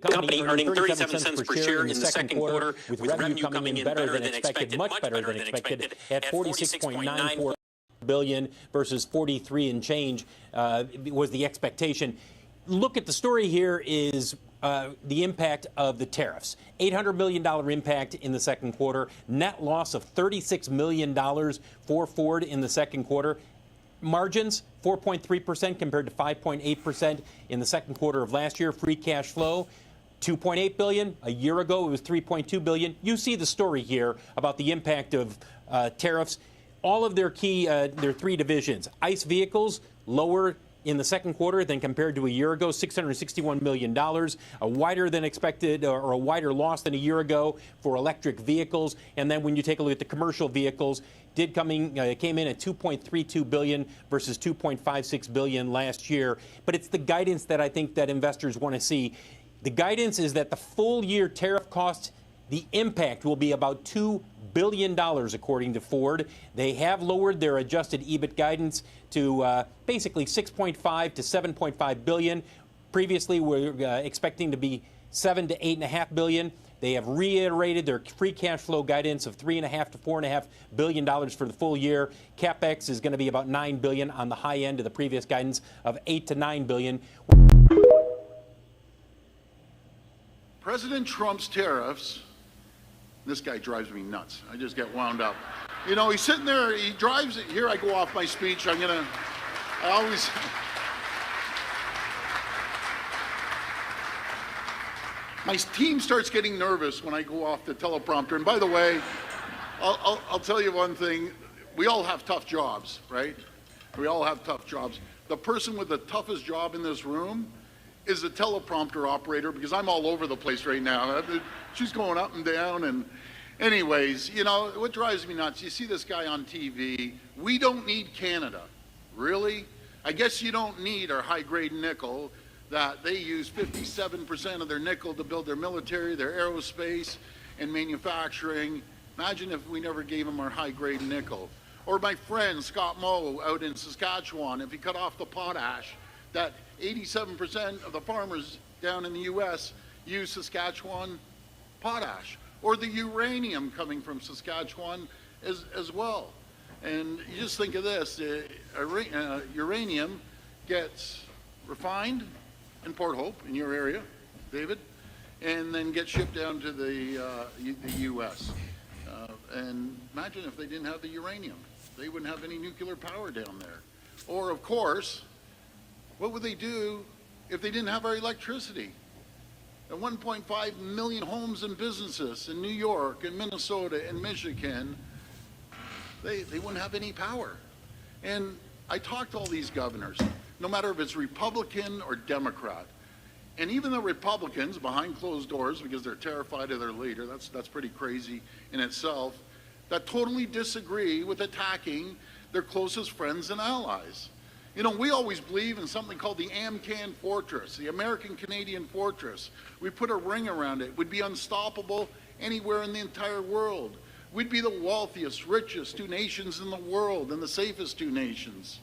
company earning 37 cents per share in the second quarter, with revenue coming in better than expected, much better than expected, at $46.94 billion versus 43 and change was the expectation. Look at the story here is the impact of the tariffs. $800 million impact in the second quarter, net loss of $36 million for Ford in the second quarter. Margins, 4.3% compared to 5.8% in the second quarter of last year. Free cash flow, $2.8 billion. A year ago, it was $3.2 billion. You see the story here about the impact of tariffs. All of their key, their three divisions. ICE vehicles, lower in the second quarter than compared to a year ago, $661 million, a wider than expected or a wider loss than a year ago for electric vehicles. And then when you take a look at the commercial vehicles, came in at $2.32 billion versus $2.56 billion last year. But it's the guidance that I think that investors want to see. The guidance is that the full year tariff costs, the impact will be about $2 billion, according to Ford. They have lowered their adjusted EBIT guidance to basically $6.5 to $7.5 billion. Previously, we were expecting to be $7 to $8.5 billion. They have reiterated their free cash flow guidance of $3.5 to $4.5 billion for the full year. CapEx is going to be about $9 billion on the high end of the previous guidance of $8 to $9 billion. President Trump's tariffs. This guy drives me nuts. I just get wound up. You know, he's sitting there, he drives it. Here I go off my speech. I always... My team starts getting nervous when I go off the teleprompter. And by the way, I'll tell you one thing. We all have tough jobs, right? We all have tough jobs. The person with the toughest job in this room is a teleprompter operator, because I'm all over the place right now. She's going up and down. And anyways, you know, what drives me nuts, you see this guy on TV. We don't need Canada. Really? I guess you don't need our high-grade nickel that they use 57% of their nickel to build their military, their aerospace, and manufacturing. Imagine if we never gave them our high-grade nickel. Or my friend Scott Moe out in Saskatchewan, if he cut off the potash, that 87% of the farmers down in the U.S. use Saskatchewan potash. Or the uranium coming from Saskatchewan as well. And you just think of this, uranium gets refined in Port Hope, in your area, David, and then gets shipped down to the U.S. And imagine if they didn't have the uranium. They wouldn't have any nuclear power down there. Or, of course, what would they do if they didn't have our electricity? At 1.5 million homes and businesses in New York and Minnesota and Michigan, they wouldn't have any power. And I talked to all these governors, no matter if it's Republican or Democrat. And even the Republicans behind closed doors, because they're terrified of their leader, that's pretty crazy in itself, that totally disagree with attacking their closest friends and allies. You know, we always believe in something called the AMCAN Fortress, the American-Canadian Fortress. We put a ring around it. We'd be unstoppable anywhere in the entire world. We'd be the wealthiest, richest two nations in the world and the safest two nations.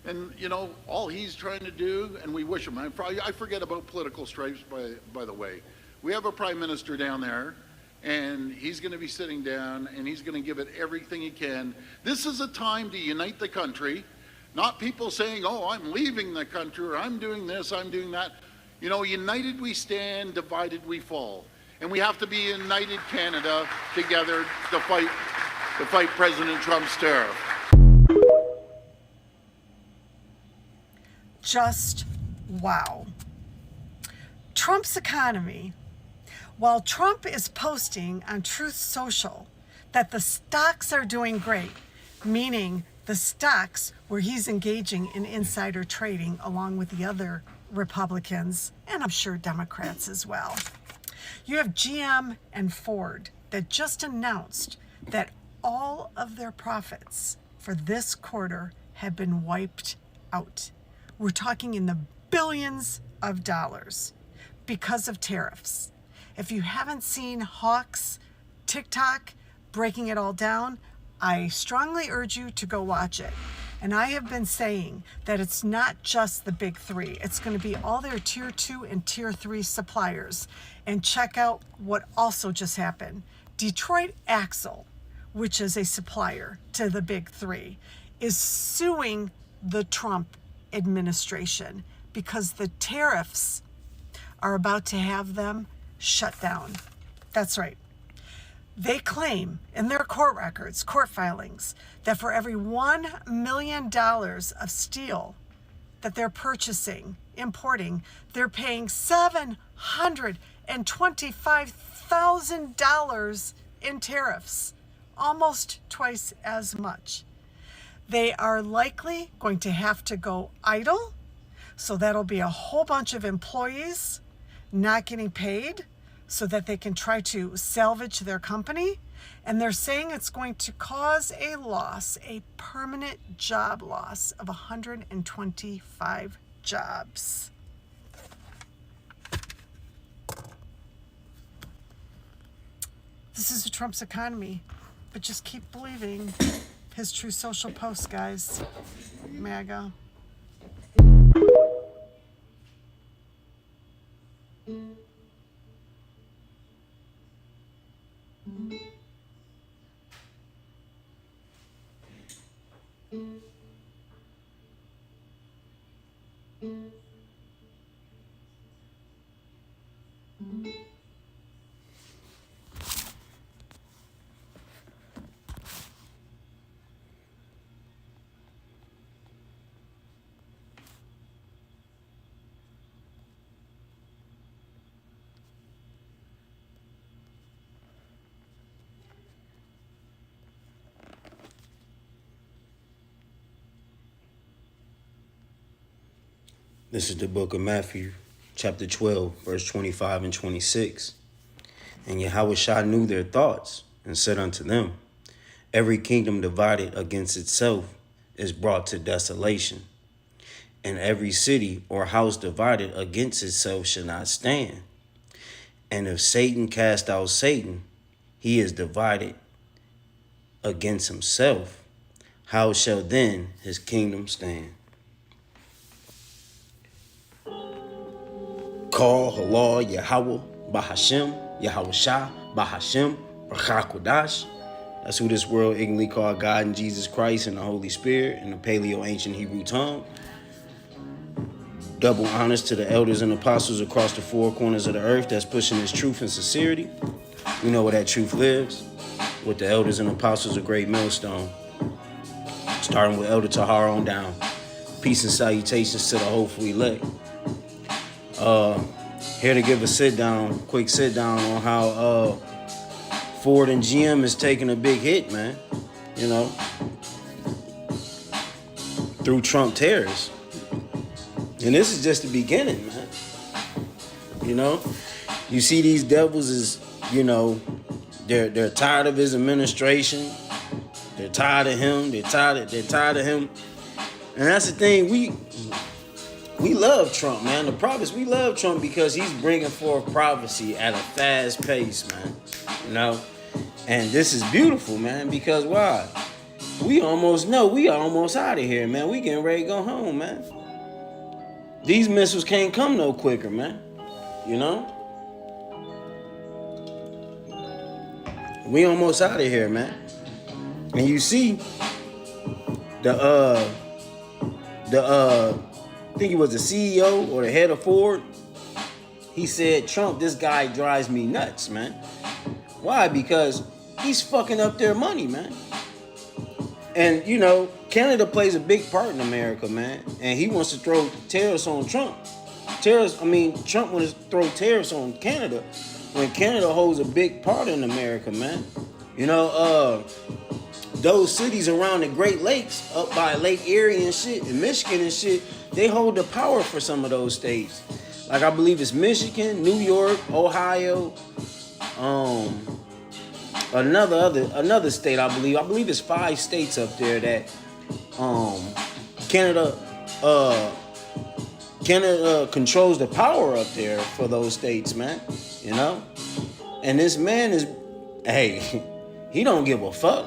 And, you know, all he's trying to do, and we wish him, I forget about political stripes, by the way. We have a prime minister down there, and he's going to be sitting down, and he's going to give it everything he can. This is a time to unite the country. Not people saying, oh, I'm leaving the country, or I'm doing this, I'm doing that. You know, united we stand, divided we fall. And we have to be united Canada together to fight President Trump's tariff. Just wow. Trump's economy. While Trump is posting on Truth Social that the stocks are doing great, meaning the stocks where he's engaging in insider trading along with the other Republicans, and I'm sure Democrats as well. You have GM and Ford that just announced that all of their profits for this quarter have been wiped out. We're talking in the billions of dollars because of tariffs. If you haven't seen Hawk's TikTok breaking it all down, I strongly urge you to go watch it. And I have been saying that it's not just the big three. It's going to be all their tier 2 and tier 3 suppliers. And check out what also just happened. Detroit Axle, which is a supplier to the big three, is suing the Trump administration because the tariffs are about to have them shut down. That's right. They claim in their court records, court filings, that for every $1 million of steel that they're purchasing, importing, they're paying $725,000 in tariffs, almost twice as much. They are likely going to have to go idle, so that'll be a whole bunch of employees not getting paid so that they can try to salvage their company. And they're saying it's going to cause a loss, a permanent job loss of 125 jobs. This is Trump's economy, but just keep believing his True Social posts, guys. MAGA. This is the book of Matthew, chapter 12, verse 25 and 26. And Yahushua knew their thoughts and said unto them, every kingdom divided against itself is brought to desolation, and every city or house divided against itself shall not stand. And if Satan cast out Satan, he is divided against himself. How shall then his kingdom stand? Call Halal Yahweh Bahashem, Yahushua Bahashem, Rachakodash. That's who this world ignorantly call God and Jesus Christ and the Holy Spirit in the Paleo ancient Hebrew tongue. Double honors to the elders and apostles across the four corners of the earth that's pushing this truth and sincerity. We know where that truth lives, with the elders and apostles of Great Millstone. Starting with Elder Tahar on down. Peace and salutations to the hopeful elect. Here to give a quick sit down on how Ford and GM is taking a big hit, man. You know, through Trump tariffs. And this is just the beginning, man. You know, you see these devils is, you know, they're tired of his administration. They're tired of him. They're tired of him. And that's the thing. We love Trump, man. The prophets, we love Trump because he's bringing forth prophecy at a fast pace, man. You know? And this is beautiful, man, because why? We almost know we are almost out of here, man. We getting ready to go home, man. These missiles can't come no quicker, man. You know? We almost out of here, man. And you see I think he was the CEO or the head of Ford. He said, Trump, this guy drives me nuts, man. Why? Because he's fucking up their money, man. And, you know, Canada plays a big part in America, man. And he wants to throw tariffs on Trump. Trump wants to throw tariffs on Canada when Canada holds a big part in America, man. You know, those cities around the Great Lakes, up by Lake Erie and shit, and Michigan and shit, they hold the power for some of those states. Like I believe it's Michigan, New York, Ohio, another state, I believe it's 5 states up there that Canada controls the power up there for those states, man. You know? And this man is, hey, he don't give a fuck.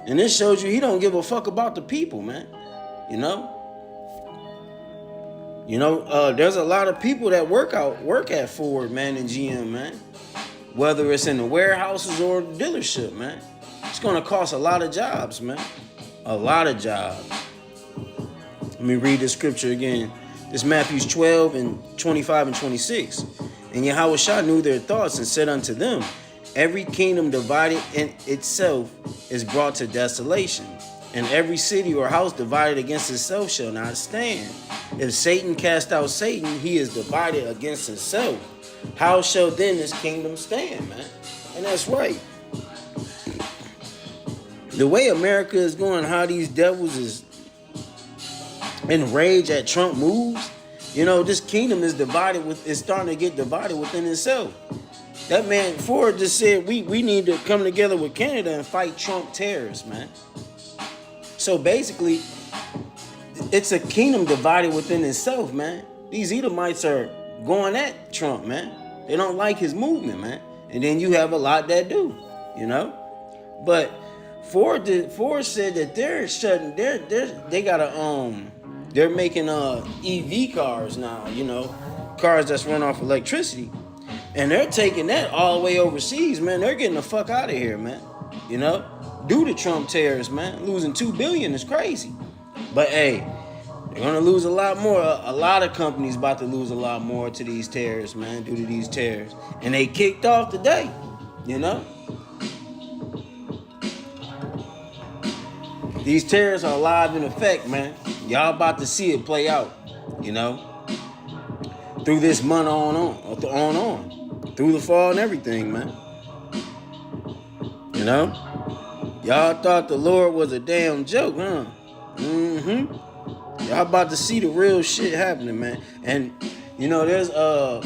And this shows you he don't give a fuck about the people, man. You know? There's a lot of people that work at Ford, man, and GM, man. Whether it's in the warehouses or the dealership, man. It's gonna cost a lot of jobs, man. A lot of jobs. Let me read the scripture again. This Matthew 12 and 25 and 26. And Yahushua knew their thoughts and said unto them, every kingdom divided in itself is brought to desolation, and every city or house divided against itself shall not stand. If Satan cast out Satan, he is divided against himself. How shall then this kingdom stand, man? And that's right. The way America is going, how these devils is enraged at Trump moves, this kingdom is starting to get divided within itself. That man Ford just said we need to come together with Canada and fight Trump terrorists, man. So basically, it's a kingdom divided within itself, man. These Edomites are going at Trump, man. They don't like his movement, man. And then you have a lot that do, But Ford said that they're making EV cars now, cars that's run off electricity. And they're taking that all the way overseas, man. They're getting the fuck out of here, man. Due to Trump tariffs, man. Losing $2 billion is crazy. But hey, they're gonna lose a lot more. A lot of companies about to lose a lot more to these tariffs, man, due to these tariffs. And they kicked off today, These tariffs are live in effect, man. Y'all about to see it play out, through this month on. Through the fall and everything, man. Y'all thought the Lord was a damn joke, huh? Y'all about to see the real shit happening, man. And there's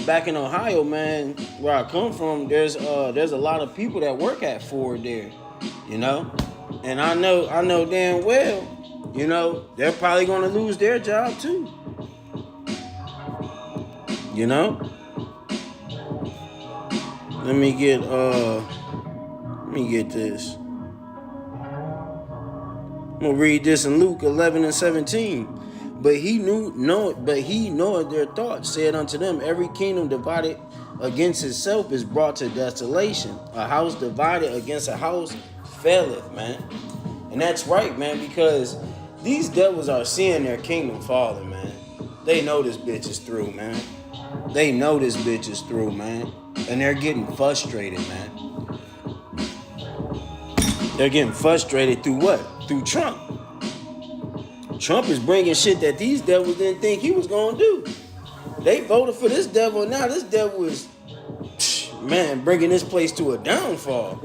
back in Ohio, man, where I come from, there's a lot of people that work at Ford there, And I know damn well, they're probably gonna lose their job too. Let me get this. I'm gonna read this in Luke 11 and 17. But he knoweth their thoughts, said unto them, every kingdom divided against itself is brought to desolation. A house divided against a house faileth, man. And that's right, man, because these devils are seeing their kingdom falling, man. They know this bitch is through, man. And they're getting frustrated, man. They're getting frustrated through what? Through Trump. Trump is bringing shit that these devils didn't think he was going to do. They voted for this devil. Now this devil is, man, bringing this place to a downfall.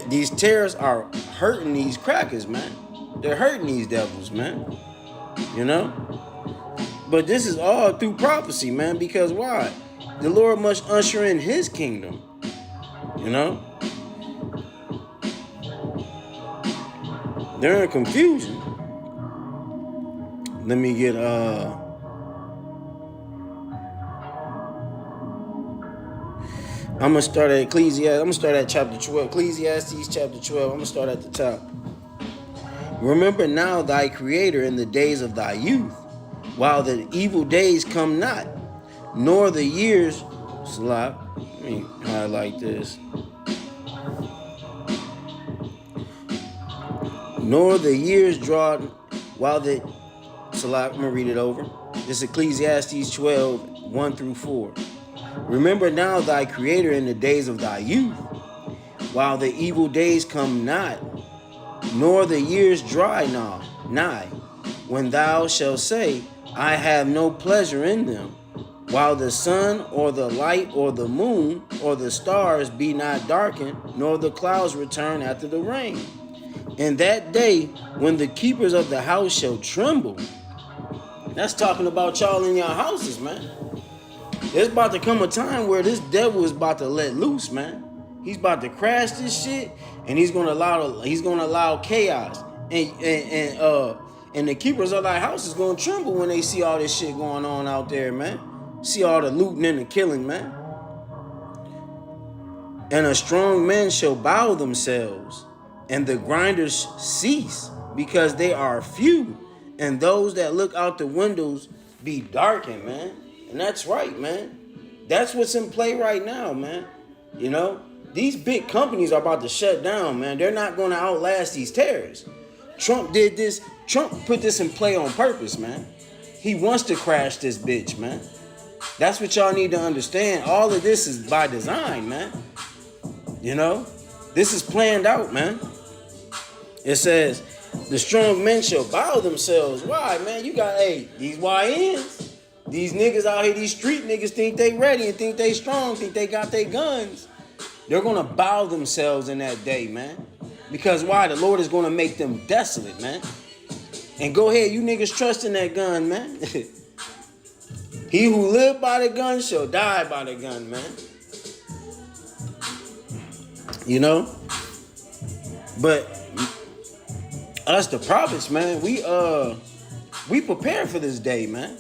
These terrorists are hurting these crackers, man. They're hurting these devils, man. But this is all through prophecy, man, because why? The Lord must usher in his kingdom. They're in confusion. Let me get I'm gonna start at Ecclesiastes. I'm gonna start at chapter 12. Ecclesiastes chapter 12. I'm gonna start at the top. Remember now thy creator in the days of thy youth, while the evil days come not, nor the years Let me highlight this. Nor the years draw while the I'm gonna read it over. This is Ecclesiastes 12, 1 through 4. Remember now thy creator in the days of thy youth, while the evil days come not, nor the years dry nigh, when thou shalt say, I have no pleasure in them, while the sun or the light or the moon or the stars be not darkened, nor the clouds return after the rain. In that day when the keepers of the house shall tremble. That's talking about y'all in your houses, man. There's about to come a time where this devil is about to let loose, man. He's about to crash this shit, and he's gonna allow chaos. And the keepers of thy house is gonna tremble when they see all this shit going on out there, man. See all the looting and the killing, man. And a strong man shall bow themselves, and the grinders cease, because they are few, and those that look out the windows be darkened, man. And that's right, man. That's what's in play right now, man. You know, these big companies are about to shut down, man. They're not going to outlast these tariffs. Trump did this. Trump put this in play on purpose, man. He wants to crash this bitch, man. That's what y'all need to understand. All of this is by design, man. You know, this is planned out, man. It says, the strong men shall bow themselves. Why, man? You got, these YNs, these niggas out here, these street niggas think they ready and think they strong, think they got their guns. They're going to bow themselves in that day, man. Because why? The Lord is going to make them desolate, man. And go ahead, you niggas trust in that gun, man. He who live by the gun shall die by the gun, man. You know? But us, the prophets, man, we prepare for this day, man.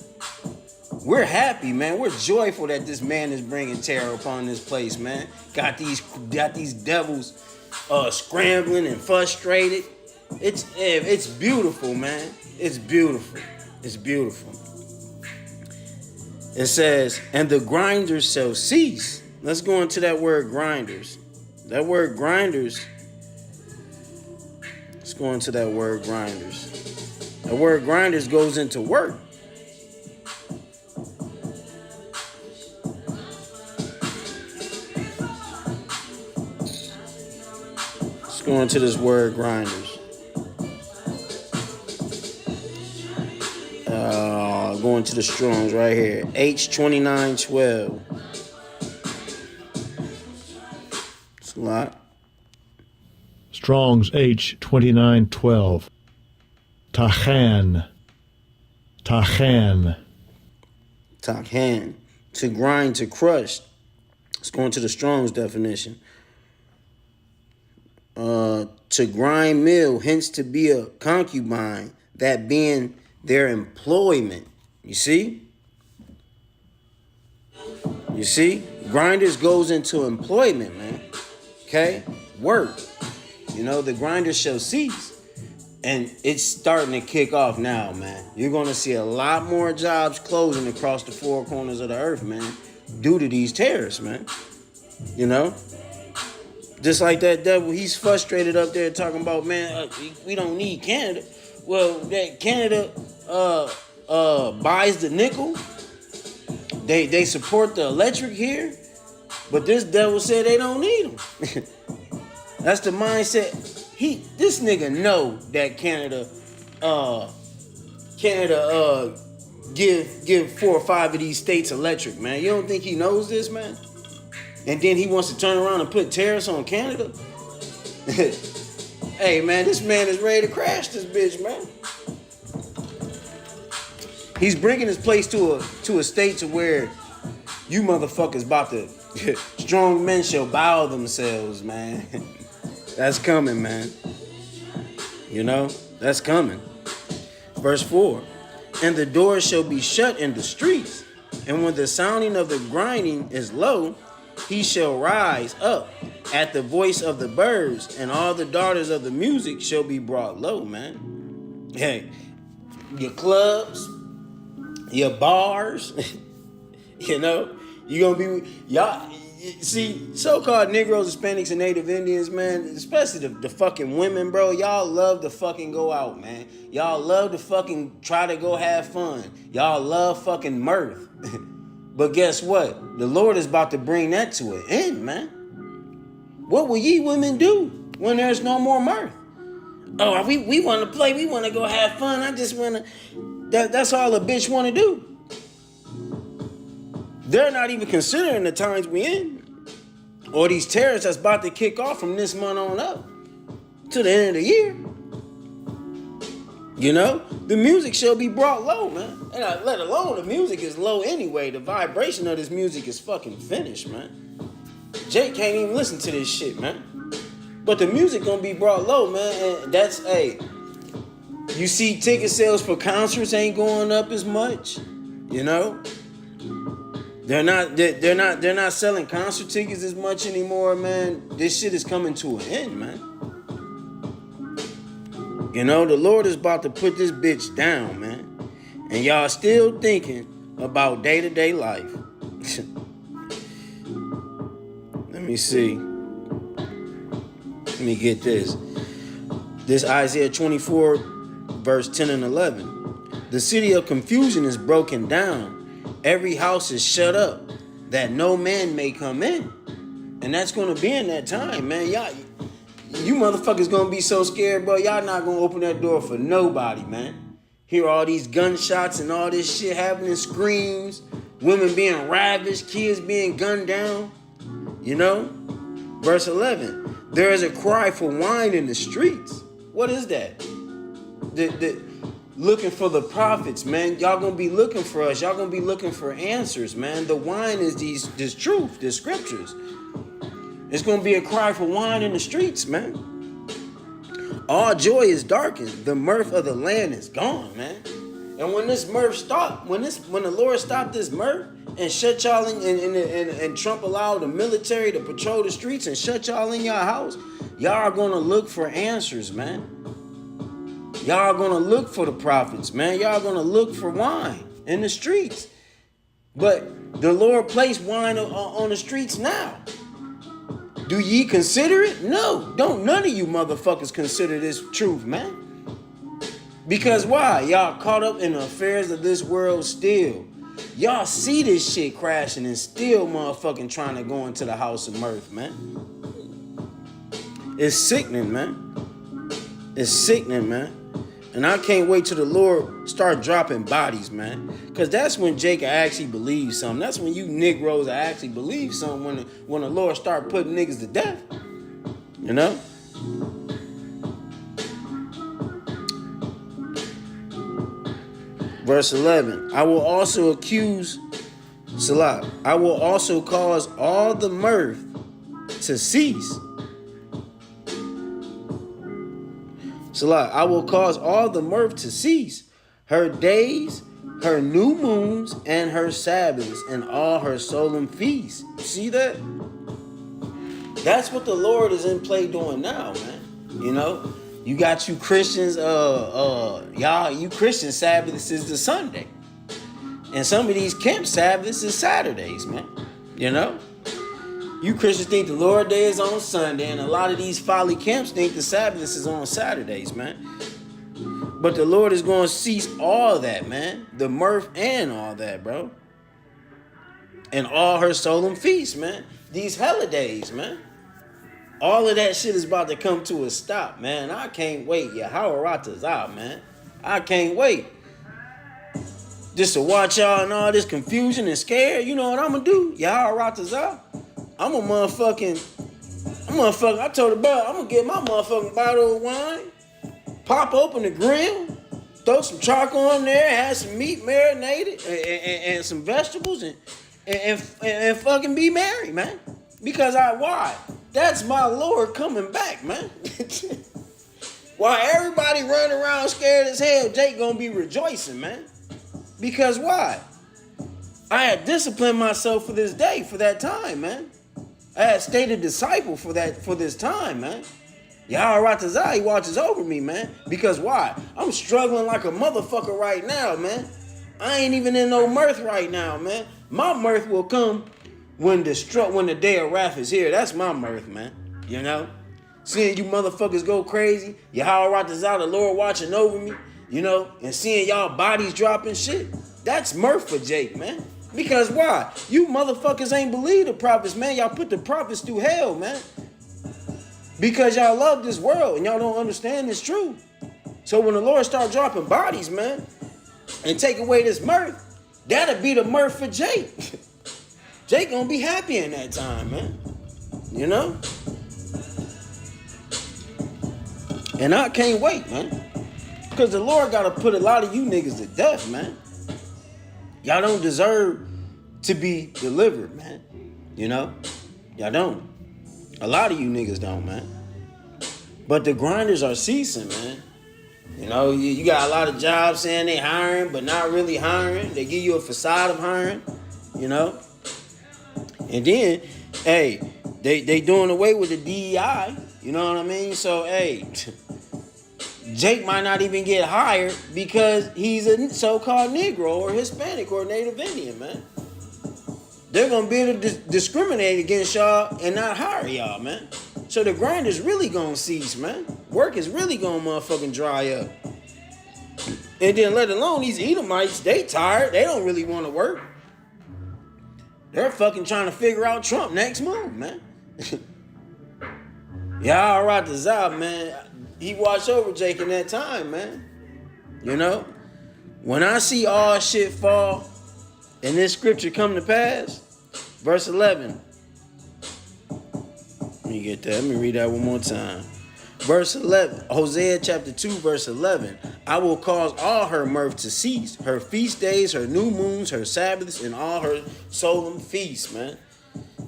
We're happy, man. We're joyful that this man is bringing terror upon this place, man. Got these devils scrambling and frustrated. It's beautiful, man. It's beautiful. It's beautiful. It says, and the grinders shall cease. Let's go into that word grinders. That word grinders. Let's go into that word grinders. That word grinders goes into work. Let's go into this word grinders. Going to the Strongs right here. H2912. It's a lot. Strong's H2912. Tachan. Tachan. Tachan. To grind, to crush. Let's go into the Strong's definition. To grind mill, hence to be a concubine, that being their employment. You see? You see? Grinders goes into employment, man. Okay? Work. You know, the grinders shall cease. And it's starting to kick off now, man. You're going to see a lot more jobs closing across the four corners of the earth, man, due to these tariffs, man. You know? Just like that devil, he's frustrated up there talking about, man, we don't need Canada. Well, that Canada buys the nickel. They support the electric here. But this devil said they don't need them. That's the mindset. This nigga know that Canada give 4 or 5 of these states electric, man. You don't think he knows this, man? And then he wants to turn around and put tariffs on Canada? Hey, man, this man is ready to crash this bitch, man. He's bringing his place to a state to where you motherfuckers about to strong men shall bow themselves, man. That's coming, man. You know, that's coming. Verse 4. And the doors shall be shut in the streets, and when the sounding of the grinding is low, he shall rise up at the voice of the birds, and all the daughters of the music shall be brought low, man. Hey, your clubs, your bars, you know, you're gonna be, y'all, see, so-called Negroes, Hispanics, and Native Indians, man, especially the fucking women, bro, y'all love to fucking go out, man. Y'all love to fucking try to go have fun. Y'all love fucking mirth. But guess what? The Lord is about to bring that to an end, man. What will ye women do when there's no more mirth? Oh, we want to play. We want to go have fun. I just want to... That's all a bitch want to do. They're not even considering the times we in. Or these tariffs that's about to kick off from this month on up to the end of the year. You know, the music shall be brought low, man. And let alone the music is low anyway. The vibration of this music is fucking finished, man. Jake can't even listen to this shit, man. But the music gonna be brought low, man. And that's, you see ticket sales for concerts ain't going up as much. You know? They're not selling concert tickets as much anymore, man. This shit is coming to an end, man. You know, the Lord is about to put this bitch down, man. And y'all still thinking about day-to-day life. Let me see. Let me get this. This Isaiah 24, verse 10 and 11. The city of confusion is broken down. Every house is shut up, that no man may come in. And that's going to be in that time, man. Y'all, you motherfuckers going to be so scared, bro. Y'all not going to open that door for nobody, man. Hear all these gunshots and all this shit happening, screams, women being ravished, kids being gunned down. You know? Verse 11. There is a cry for wine in the streets. What is that? Looking for the prophets, man. Y'all gonna be looking for us. Y'all gonna be looking for answers, man. The wine is this truth, the scriptures. It's gonna be a cry for wine in the streets, man. All joy is darkened. The mirth of the land is gone, man. And when this mirth stopped, when the Lord stopped this mirth and shut y'all in, and Trump allowed the military to patrol the streets and shut y'all in y'all house, y'all are gonna look for answers, man. Y'all are gonna look for the prophets, man. Y'all gonna look for wine in the streets. But the Lord placed wine on the streets now. Do ye consider it? No, don't none of you motherfuckers consider this truth, man. Because why? Y'all caught up in the affairs of this world still. Y'all see this shit crashing and still motherfucking trying to go into the house of mirth, man. It's sickening, man. It's sickening, man. And I can't wait till the Lord start dropping bodies, man. Because that's when Jacob actually believes something. That's when you Negroes actually believe something, when the Lord start putting niggas to death. You know? Verse 11. I will also accuse Salah. I will also cause all the mirth to cease. Salah, I will cause all the mirth to cease. Her days, her new moons, and her Sabbaths, and all her solemn feasts. You see that? That's what the Lord is in play doing now, man. You know? You got you Christians, y'all, you Christian Sabbaths is the Sunday. And some of these camp Sabbaths is Saturdays, man. You know? You Christians think the Lord Day is on Sunday, and a lot of these folly camps think the Sabbath is on Saturdays, man. But the Lord is going to cease all that, man. The mirth and all that, bro. And all her solemn feasts, man. These holidays, man. All of that shit is about to come to a stop, man. I can't wait. Yahawarata's out, man. I can't wait. Just to watch y'all and all this confusion and scare. You know what I'm going to do? Yahawarata's out. I told the brother, I'm gonna get my motherfucking bottle of wine, pop open the grill, throw some charcoal in there, have some meat marinated, and some vegetables, and fucking be merry, man. Because why? That's my Lord coming back, man. While everybody running around scared as hell, Jake gonna be rejoicing, man. Because why? I had disciplined myself for this day, for that time, man. I had stayed a disciple for this time, man. Yaharatazah, he watches over me, man. Because why? I'm struggling like a motherfucker right now, man. I ain't even in no mirth right now, man. My mirth will come when the day of wrath is here. That's my mirth, man. You know? Seeing you motherfuckers go crazy. Yaharatazah, the Lord watching over me. You know? And seeing y'all bodies dropping shit. That's mirth for Jake, man. Because why? You motherfuckers ain't believe the prophets, man. Y'all put the prophets through hell, man. Because y'all love this world and y'all don't understand this truth. So when the Lord start dropping bodies, man, and take away this mirth, that'll be the mirth for Jake. Jake gonna be happy in that time, man. You know? And I can't wait, man. Because the Lord gotta put a lot of you niggas to death, man. Y'all don't deserve to be delivered, man. You know? Y'all don't. A lot of you niggas don't, man. But the grinders are ceasing, man. You know, you got a lot of jobs saying they hiring, but not really hiring. They give you a facade of hiring, you know? And then, hey, they doing away with the DEI. You know what I mean? So, hey, Jake might not even get hired because he's a so-called Negro or Hispanic or Native Indian, man. They're going to be able to discriminate against y'all and not hire y'all, man. So the grind is really going to cease, man. Work is really going to motherfucking dry up. And then let alone these Edomites, they tired. They don't really want to work. They're fucking trying to figure out Trump next move, man. Y'all right to Zab, man. He watched over Jake in that time, man. You know? When I see all shit fall and this scripture come to pass, verse 11. Let me get that. Let me read that one more time. Verse 11, Hosea chapter 2, verse 11. I will cause all her mirth to cease, her feast days, her new moons, her Sabbaths, and all her solemn feasts, man.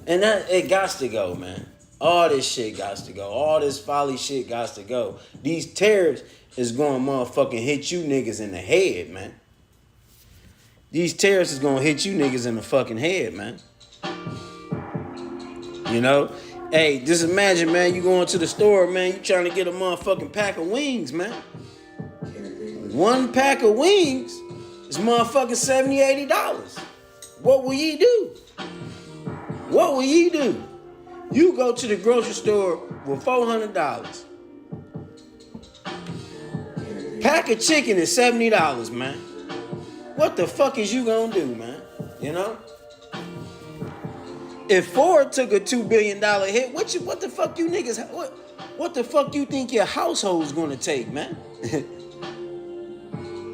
And that, it got to go, man. All this shit got to go. All this folly shit got to go. These tariffs is going to motherfucking hit you niggas in the head, man. These tariffs is going to hit you niggas in the fucking head, man. You know? Hey, just imagine, man, you going to the store, man, you trying to get a motherfucking pack of wings, man. One pack of wings is motherfucking $70, $80. What will ye do? What will ye do? You go to the grocery store with $400. Pack of chicken is $70, man. What the fuck is you gonna do, man? You know? If Ford took a $2 billion hit, what the fuck you niggas, what the fuck you think your household's gonna take, man?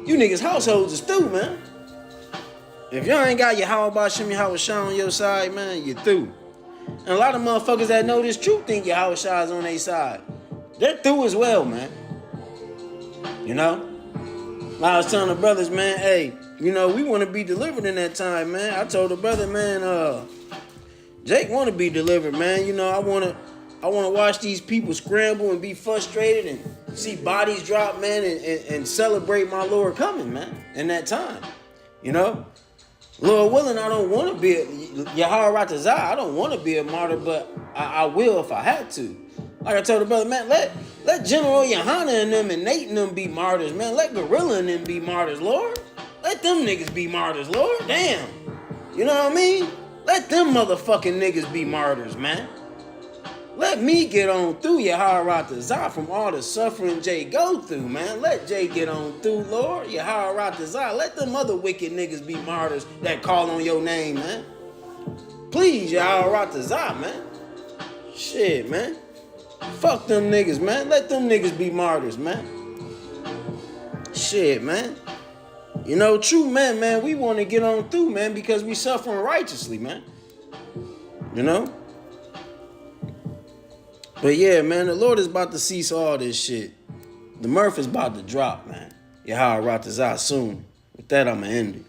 You niggas households is through, man. If y'all ain't got your how about Shimmy Hawashah on your side, man, you're through. And a lot of motherfuckers that know this truth think your Hawashah is on their side. They're through as well, man. You know? I was telling the brothers, man, hey, you know, we want to be delivered in that time, man. I told the brother, man, Jake want to be delivered, man. You know, I want to watch these people scramble and be frustrated and see bodies drop, man, and celebrate my Lord coming, man, in that time. You know? Lord willing, I don't want to be Yaharatazah. I don't want to be a martyr, but I will if I had to. Like I told the brother, man, let General Yohana and them and Nate and them be martyrs, man. Let Gorilla and them be martyrs, Lord. Let them niggas be martyrs, Lord. Damn. You know what I mean? Let them motherfucking niggas be martyrs, man. Let me get on through Yaharatazah from all the suffering Jay go through, man. Let Jay get on through, Lord. Yaharatazah. Let them other wicked niggas be martyrs that call on your name, man. Please, Yaharatazah, man. Shit, man. Fuck them niggas, man. Let them niggas be martyrs, man. Shit, man. You know, true men, man, we want to get on through, man, because we suffering righteously, man. You know? But yeah, man, the Lord is about to cease all this shit. The mirth is about to drop, man. Yaharatazah soon. With that, I'm going to end it.